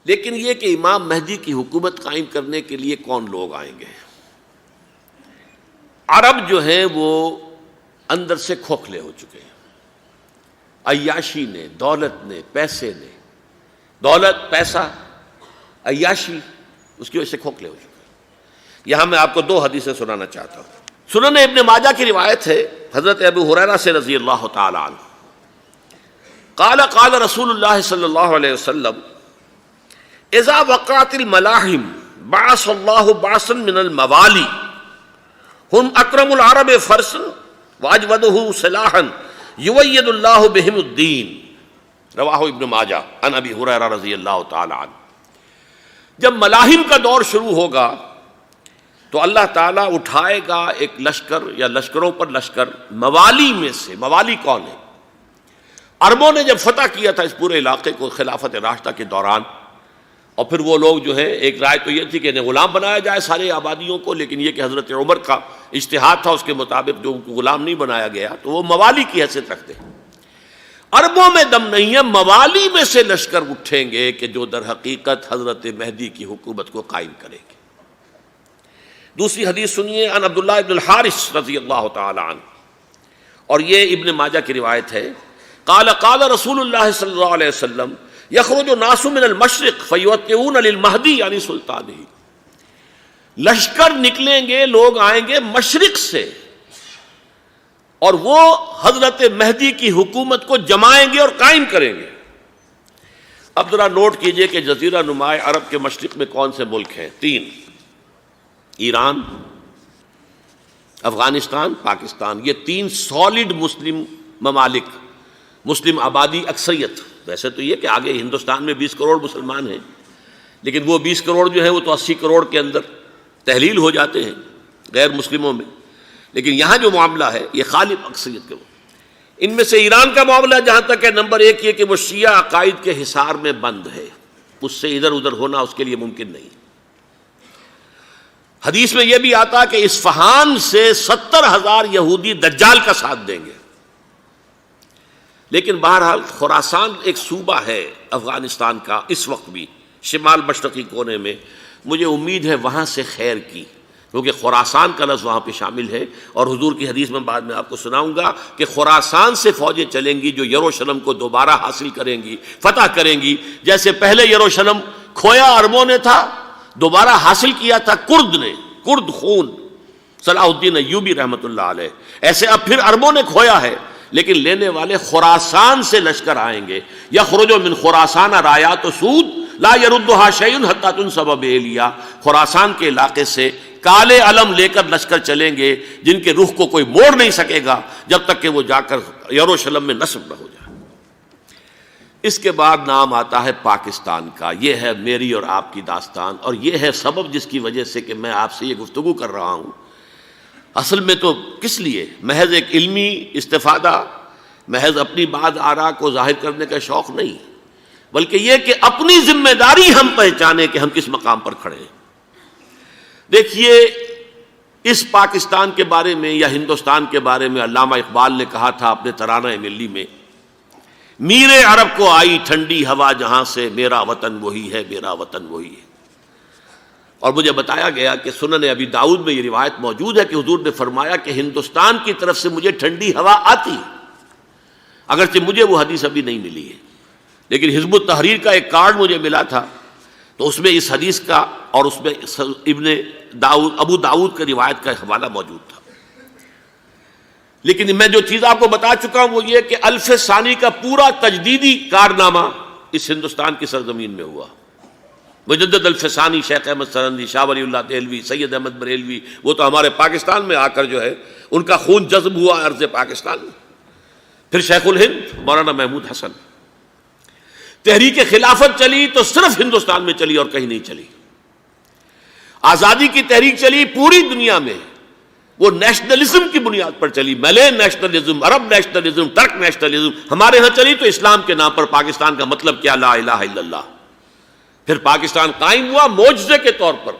لیکن یہ کہ امام مہدی کی حکومت قائم کرنے کے لیے کون لوگ آئیں گے؟ عرب جو ہیں وہ اندر سے کھوکھلے ہو چکے ہیں، عیاشی نے، دولت نے، پیسے نے، دولت، پیسہ، عیاشی، اس کی وجہ سے کھوکھلے ہو چکے ہیں۔ یہاں میں آپ کو دو حدیثیں سنانا چاہتا ہوں۔ سنن ابن ماجہ کی روایت ہے حضرت ابو ہریرہ سے رضی اللہ تعالی عنہ، قال قال رسول اللہ صلی اللہ علیہ وسلم اذا وقعت الملاحم بعث اللہ بعثا من الموالی ہم اکرم العرب فرسا واجودہ سلاحا یوید اللہ بہم الدین، رواہ ابن ماجہ عن ابی ہریرہ رضی اللہ تعالی عنہ۔ جب ملاحم کا دور شروع ہوگا تو اللہ تعالیٰ اٹھائے گا ایک لشکر یا لشکروں پر لشکر موالی میں سے۔ موالی کون ہے؟ عربوں نے جب فتح کیا تھا اس پورے علاقے کو خلافت راشدہ کے دوران، اور پھر وہ لوگ جو ہے، ایک رائے تو یہ تھی کہ انہیں غلام بنایا جائے سارے آبادیوں کو، لیکن یہ کہ حضرت عمر کا اجتہاد تھا، اس کے مطابق جو ان کو غلام نہیں بنایا گیا تو وہ موالی کی حیثیت رکھتے ہیں۔ عربوں میں دم نہیں ہے، موالی میں سے لشکر اٹھیں گے کہ جو در حقیقت حضرت مہدی کی حکومت کو قائم کریں گے۔ دوسری حدیث سنیے، عن عبداللہ ابن الحارث رضی اللہ تعالی عنہ، اور یہ ابن ماجہ کی روایت ہے، قال قال رسول اللہ صلی اللہ علیہ وسلم یخرج الناس من المشرق فیوطئون للمہدی یعنی سلطانہ، لشکر نکلیں گے، لوگ آئیں گے مشرق سے، اور وہ حضرت مہدی کی حکومت کو جمائیں گے اور قائم کریں گے۔ اب ذرا نوٹ کیجئے کہ جزیرہ نماء عرب کے مشرق میں کون سے ملک ہیں؟ تین: ایران، افغانستان، پاکستان۔ یہ تین سالڈ مسلم ممالک، مسلم آبادی اکثریت۔ ویسے تو یہ کہ آگے ہندوستان میں 20 کروڑ مسلمان ہیں، لیکن وہ 20 کروڑ جو ہے وہ تو 80 کروڑ کے اندر تحلیل ہو جاتے ہیں غیر مسلموں میں، لیکن یہاں جو معاملہ ہے یہ غالب اکثریت کے۔ ان میں سے ایران کا معاملہ جہاں تک ہے، نمبر ایک یہ کہ وہ شیعہ عقائد کے حصار میں بند ہے، اس سے ادھر ادھر ہونا اس کے لیے ممکن نہیں۔ حدیث میں یہ بھی آتا کہ اصفہان سے 70,000 یہودی دجال کا ساتھ دیں گے۔ لیکن بہرحال خراسان ایک صوبہ ہے افغانستان کا اس وقت بھی، شمال مشرقی کونے میں، مجھے امید ہے وہاں سے خیر کی، کیونکہ خراسان کا لفظ وہاں پہ شامل ہے، اور حضور کی حدیث میں بعد میں آپ کو سناؤں گا کہ خراسان سے فوجیں چلیں گی جو یروشلم کو دوبارہ حاصل کریں گی، فتح کریں گی۔ جیسے پہلے یروشلم کھویا عربوں نے تھا، دوبارہ حاصل کیا تھا کرد نے، کرد خون صلاح الدین ایوبی رحمۃ اللہ علیہ، ایسے اب پھر عربوں نے کھویا ہے، لیکن لینے والے خراسان سے لشکر آئیں گے۔ یخرج من خراسان رایات سود لا یردها شیء حتی تنصب بإیلیا، خراسان کے علاقے سے کالے علم لے کر لشکر چلیں گے جن کے رخ کو کوئی موڑ نہیں سکے گا جب تک کہ وہ جا کر یروشلم میں نصب نہ ہو جائے۔ اس کے بعد نام آتا ہے پاکستان کا۔ یہ ہے میری اور آپ کی داستان، اور یہ ہے سبب جس کی وجہ سے کہ میں آپ سے یہ گفتگو کر رہا ہوں۔ اصل میں تو کس لیے؟ محض ایک علمی استفادہ، محض اپنی بات آراء کو ظاہر کرنے کا شوق نہیں، بلکہ یہ کہ اپنی ذمہ داری ہم پہچانیں کہ ہم کس مقام پر کھڑے ہیں۔ دیکھیے، اس پاکستان کے بارے میں یا ہندوستان کے بارے میں علامہ اقبال نے کہا تھا اپنے ترانہ ملی میں، میرے عرب کو آئی ٹھنڈی ہوا جہاں سے، میرا وطن وہی ہے، میرا وطن وہی ہے۔ اور مجھے بتایا گیا کہ سنن ابی داؤد میں یہ روایت موجود ہے کہ حضور نے فرمایا کہ ہندوستان کی طرف سے مجھے ٹھنڈی ہوا آتی ہے، اگرچہ مجھے وہ حدیث ابھی نہیں ملی ہے، لیکن حزب التحریر کا ایک کارڈ مجھے ملا تھا، تو اس میں اس حدیث کا اور اس میں ابو داؤد کی روایت کا حوالہ موجود تھا۔ لیکن میں جو چیز آپ کو بتا چکا ہوں وہ یہ کہ الف ثانی کا پورا تجدیدی کارنامہ اس ہندوستان کی سرزمین میں ہوا۔ مجدد الف ثانی شیخ احمد سرندی، شاہ ولی اللہ دہلوی، سید احمد بریلوی، وہ تو ہمارے پاکستان میں آ کر جو ہے ان کا خون جذب ہوا ارض پاکستان میں۔ پھر شیخ الہند مولانا محمود حسن۔ تحریک خلافت چلی تو صرف ہندوستان میں چلی اور کہیں نہیں چلی۔ آزادی کی تحریک چلی پوری دنیا میں، وہ نیشنلزم کی بنیاد پر چلی، ملے نیشنلزم، عرب نیشنلزم، ترک نیشنلزم۔ ہمارے ہاں چلی تو اسلام کے نام پر پاکستان کا مطلب کیا؟ لا الہ الا اللہ۔ پھر پاکستان قائم ہوا معجزے کے طور پر،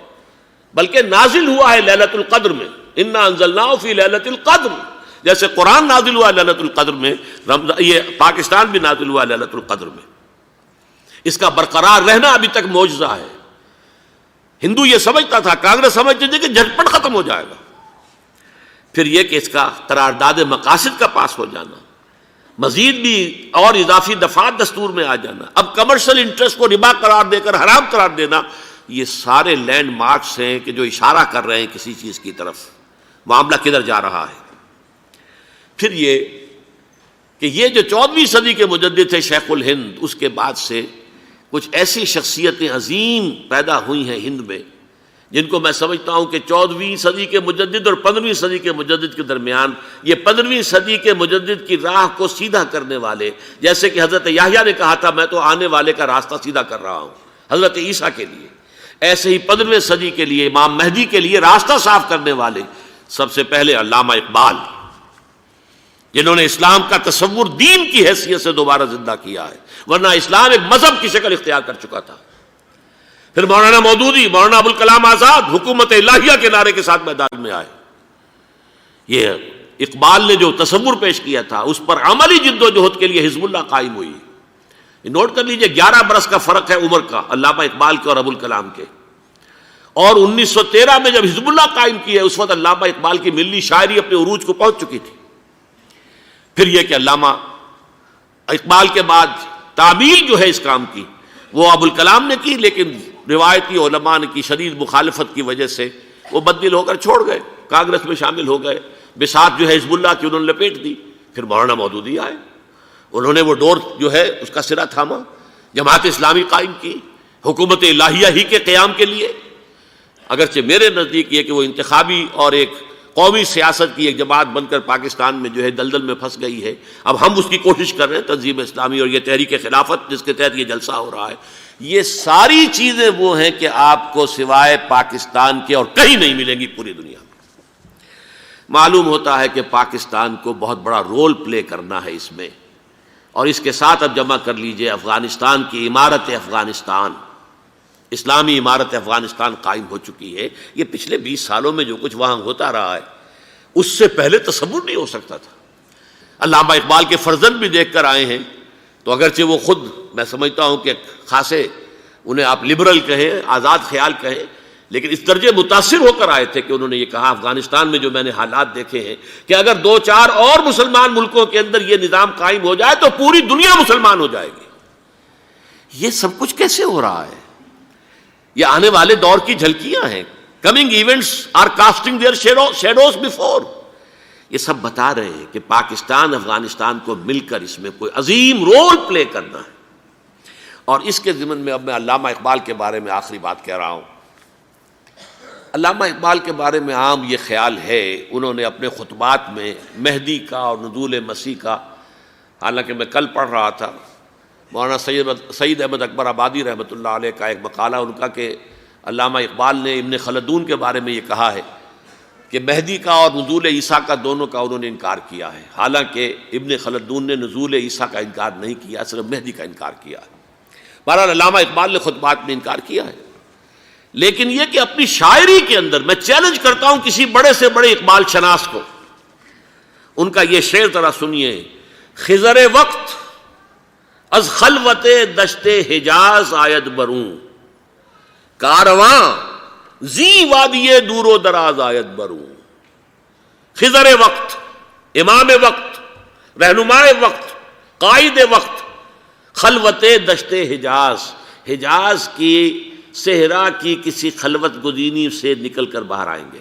بلکہ نازل ہوا ہے لیلۃ القدر میں، انا انزلناہ فی لیلۃ القدر، جیسے قرآن نازل ہوا لیلۃ القدر میں، یہ پاکستان بھی نازل ہوا لیلۃ القدر میں۔ اس کا برقرار رہنا ابھی تک معجزہ ہے۔ ہندو یہ سمجھتا تھا، کانگریس سمجھتی تھی کہ جھٹپٹ ختم ہو جائے گا۔ پھر یہ کہ اس کا قرارداد مقاصد کا پاس ہو جانا، مزید بھی اور اضافی دفعات دستور میں آ جانا، اب کمرشل انٹرسٹ کو ربا قرار دے کر حرام قرار دینا، یہ سارے لینڈ مارکس ہیں کہ جو اشارہ کر رہے ہیں کسی چیز کی طرف، معاملہ کدھر جا رہا ہے۔ پھر یہ کہ یہ جو 14ویں صدی کے مجدد تھے شیخ الہند، اس کے بعد سے کچھ ایسی شخصیتیں عظیم پیدا ہوئی ہیں ہند میں، جن کو میں سمجھتا ہوں کہ 14ویں صدی کے مجدد اور 15ویں صدی کے مجدد کے درمیان، یہ 15ویں صدی کے مجدد کی راہ کو سیدھا کرنے والے، جیسے کہ حضرت یحییٰ نے کہا تھا میں تو آنے والے کا راستہ سیدھا کر رہا ہوں حضرت عیسیٰ کے لیے، ایسے ہی 15ویں صدی کے لیے امام مہدی کے لیے راستہ صاف کرنے والے سب سے پہلے علامہ اقبال، جنہوں نے اسلام کا تصور دین کی حیثیت سے دوبارہ زندہ کیا ہے، ورنہ اسلام ایک مذہب کی شکل اختیار کر چکا تھا۔ پھر مولانا مودودی، مولانا ابوالکلام آزاد حکومت الہیہ کے نعرے کے ساتھ میدان میں آئے۔ یہ اقبال نے جو تصور پیش کیا تھا اس پر عملی جد و جہد کے لیے حزب اللہ قائم ہوئی۔ نوٹ کر لیجئے 11 برس کا فرق ہے عمر کا علامہ اقبال کے اور ابوالکلام کے، اور 1913 میں جب حزب اللہ قائم کی ہے اس وقت علامہ اقبال کی ملی شاعری اپنے عروج کو پہنچ چکی تھی۔ پھر یہ کہ علامہ اقبال کے بعد تعمیل جو ہے اس کام کی وہ ابوالکلام نے کی، لیکن روایتی علماء کی شدید مخالفت کی وجہ سے وہ بددل ہو کر چھوڑ گئے، کانگریس میں شامل ہو گئے، بساط جو ہے حزب اللہ کی انہوں نے لپیٹ دی۔ پھر مولانا مودودی آئے، انہوں نے وہ ڈور جو ہے اس کا سرا تھاما، جماعت اسلامی قائم کی حکومت الہیہ ہی کے قیام کے لیے۔ اگرچہ میرے نزدیک یہ کہ وہ انتخابی اور ایک قومی سیاست کی ایک جماعت بن کر پاکستان میں جو ہے دلدل میں پھنس گئی ہے، اب ہم اس کی کوشش کر رہے ہیں، تنظیم اسلامی اور یہ تحریک خلافت جس کے تحت یہ جلسہ ہو رہا ہے، یہ ساری چیزیں وہ ہیں کہ آپ کو سوائے پاکستان کے اور کہیں نہیں ملیں گی پوری دنیا میں۔ معلوم ہوتا ہے کہ پاکستان کو بہت بڑا رول پلے کرنا ہے اس میں، اور اس کے ساتھ اب جمع کر لیجئے افغانستان کی عمارت افغانستان، اسلامی عمارت افغانستان قائم ہو چکی ہے۔ یہ پچھلے 20 سالوں میں جو کچھ وہاں ہوتا رہا ہے اس سے پہلے تصور نہیں ہو سکتا تھا۔ علامہ اقبال کے فرزند بھی دیکھ کر آئے ہیں، تو اگرچہ وہ خود میں سمجھتا ہوں کہ خاصے انہیں آپ لبرل کہیں، آزاد خیال کہیں، لیکن اس درجے متاثر ہو کر آئے تھے کہ انہوں نے یہ کہا افغانستان میں جو میں نے حالات دیکھے ہیں کہ اگر 2-4 اور مسلمان ملکوں کے اندر یہ نظام قائم ہو جائے تو پوری دنیا مسلمان ہو جائے گی۔ یہ سب کچھ کیسے ہو رہا ہے؟ یہ آنے والے دور کی جھلکیاں ہیں۔ Coming events are casting their shadows before. یہ سب بتا رہے ہیں کہ پاکستان افغانستان کو مل کر اس میں کوئی عظیم رول پلے کرنا ہے۔ اور اس کے ضمن میں اب میں علامہ اقبال کے بارے میں آخری بات کہہ رہا ہوں۔ علامہ اقبال کے بارے میں عام یہ خیال ہے، انہوں نے اپنے خطبات میں مہدی کا اور نزول مسیح کا، حالانکہ میں کل پڑھ رہا تھا مولانا سید احمد اکبر آبادی رحمۃ اللہ علیہ کا ایک مقالہ ان کا کہ علامہ اقبال نے ابن خلدون کے بارے میں یہ کہا ہے کہ مہدی کا اور نزول عیسیٰ کا دونوں کا انہوں نے انکار کیا ہے، حالانکہ ابن خلدون نے نزول عیسیٰ کا انکار نہیں کیا، صرف مہدی کا انکار کیا ہے۔ بہرحال علامہ اقبال نے خطبات میں انکار کیا ہے، لیکن یہ کہ اپنی شاعری کے اندر میں چیلنج کرتا ہوں کسی بڑے سے بڑے اقبال شناس کو، ان کا یہ شعر ذرا سنیے: خضر وقت از خلوت دشت حجاز آید بروں، کارواں زی وادی دور و دراز آید بروں۔ خضر وقت، امام وقت، رہنمائے وقت، قائد وقت، خلوت دشت حجاز، حجاز کی صحرا کی کسی خلوت گزینی سے نکل کر باہر آئیں گے۔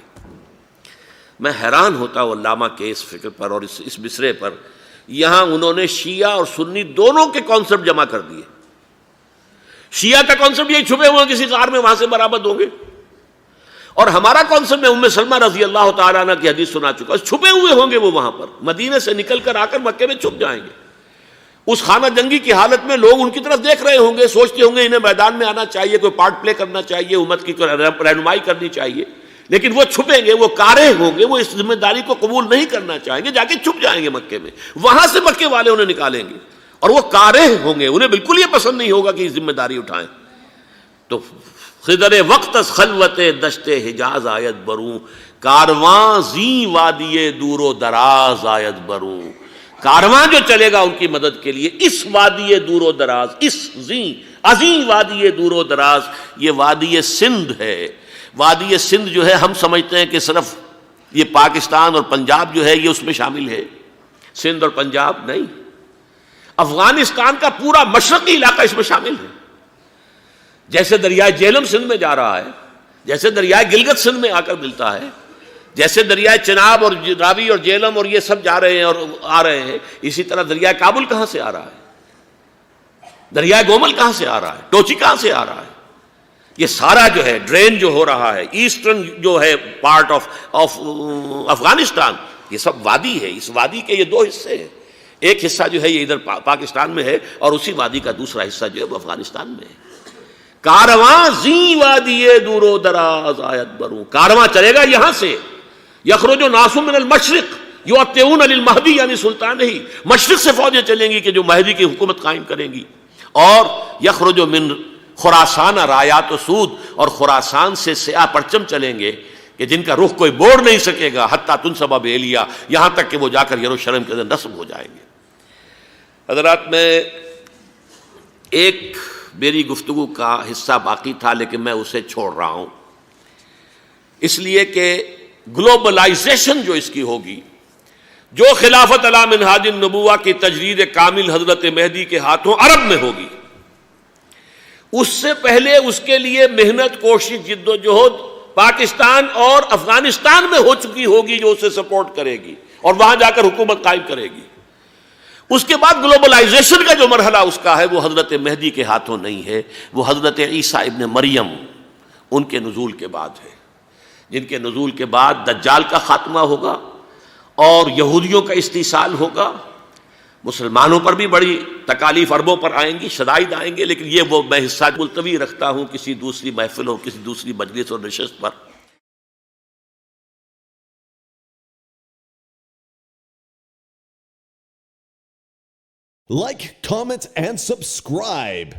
میں حیران ہوتا ہوں علامہ کے اس فکر پر اور اس مصرے پر۔ یہاں انہوں نے شیعہ اور سنی دونوں کے کانسیپٹ جمع کر دیے۔ شیعہ کا کانسیپٹ یہ چھپے ہوئے کسی غار میں وہاں سے برآمد ہوں گے، اور ہمارا کانسیپٹ میں ام سلمہ رضی اللہ تعالیٰ عنہ کی حدیث سنا چکا، چھپے ہوئے ہوں گے وہ وہاں پر، مدینے سے نکل کر آ کر مکے میں چھپ جائیں گے۔ اس خانہ جنگی کی حالت میں لوگ ان کی طرف دیکھ رہے ہوں گے، سوچتے ہوں گے انہیں میدان میں آنا چاہیے، کوئی پارٹ پلے کرنا چاہیے، امت کی رہنمائی کرنی چاہیے، لیکن وہ چھپیں گے، وہ کارہ ہوں گے، وہ اس ذمہ داری کو قبول نہیں کرنا چاہیں گے، جا کے چھپ جائیں گے مکے میں، وہاں سے مکے والے انہیں نکالیں گے، اور وہ کارہ ہوں گے، انہیں بالکل یہ پسند نہیں ہوگا کہ یہ ذمہ داری اٹھائیں۔ تو خضر وقت از خلوت دشت حجاز آیت بروں، کارواں زی وادی دور و دراز آیت بروں۔ کارواں جو چلے گا ان کی مدد کے لیے اس وادی دور و دراز، اس عظیم وادی دور و دراز، یہ وادی سندھ ہے۔ وادی سندھ جو ہے ہم سمجھتے ہیں کہ صرف یہ پاکستان اور پنجاب جو ہے یہ اس میں شامل ہے، سندھ اور پنجاب نہیں، افغانستان کا پورا مشرقی علاقہ اس میں شامل ہے۔ جیسے دریائے جہلم سندھ میں جا رہا ہے، جیسے دریائے گلگت سندھ میں آ کر ملتا ہے، جیسے دریائے چناب اور راوی اور جہلم اور یہ سب جا رہے ہیں اور آ رہے ہیں، اسی طرح دریائے کابل کہاں سے آ رہا ہے، دریائے گومل کہاں سے آ رہا ہے، ٹوچی کہاں سے آ رہا ہے، یہ سارا جو ہے ڈرین جو ہو رہا ہے ایسٹرن جو ہے پارٹ آف افغانستان، یہ سب وادی ہے۔ اس وادی کے یہ دو حصے ہیں، ایک حصہ جو ہے یہ ادھر پاکستان میں ہے اور اسی وادی کا دوسرا حصہ جو ہے وہ افغانستان میں ہے۔ کارواں زی وادی دور و دراز آیت بروں، کارواں چلے گا یہاں سے، یخرج ناس من المشرق یؤتون للمہدی یعنی سلطان ہی، مشرق سے فوجیں چلیں گی کہ جو مہدی کی حکومت قائم کریں گی، اور یخرج من خراسان رایات و سود، اور خراسان سے سیاہ پرچم چلیں گے کہ جن کا رخ کوئی موڑ نہیں سکے گا، حتیٰ تنصب بیلیا، یہاں تک کہ وہ جا کر یروشلم کے اندر نصب ہو جائیں گے۔ حضرات، میں ایک میری گفتگو کا حصہ باقی تھا لیکن میں اسے چھوڑ رہا ہوں، اس لیے کہ گلوبلائزیشن جو اس کی ہوگی، جو خلافت علی منہاج النبوہ کی تجرید کامل حضرت مہدی کے ہاتھوں عرب میں ہوگی، اس سے پہلے اس کے لیے محنت، کوشش، جد و جہد پاکستان اور افغانستان میں ہو چکی ہوگی جو اسے سپورٹ کرے گی اور وہاں جا کر حکومت قائم کرے گی۔ اس کے بعد گلوبلائزیشن کا جو مرحلہ اس کا ہے وہ حضرت مہدی کے ہاتھوں نہیں ہے، وہ حضرت عیسیٰ ابن مریم ان کے نزول کے بعد ہے، جن کے نزول کے بعد دجال کا خاتمہ ہوگا اور یہودیوں کا استحصال ہوگا، مسلمانوں پر بھی بڑی تکالیف عربوں پر آئیں گی، شدائد آئیں گے، لیکن یہ وہ میں حصہ ملتوی رکھتا ہوں کسی دوسری محفل اور کسی دوسری مجلس اور نشست پر۔ Like, comment, and subscribe.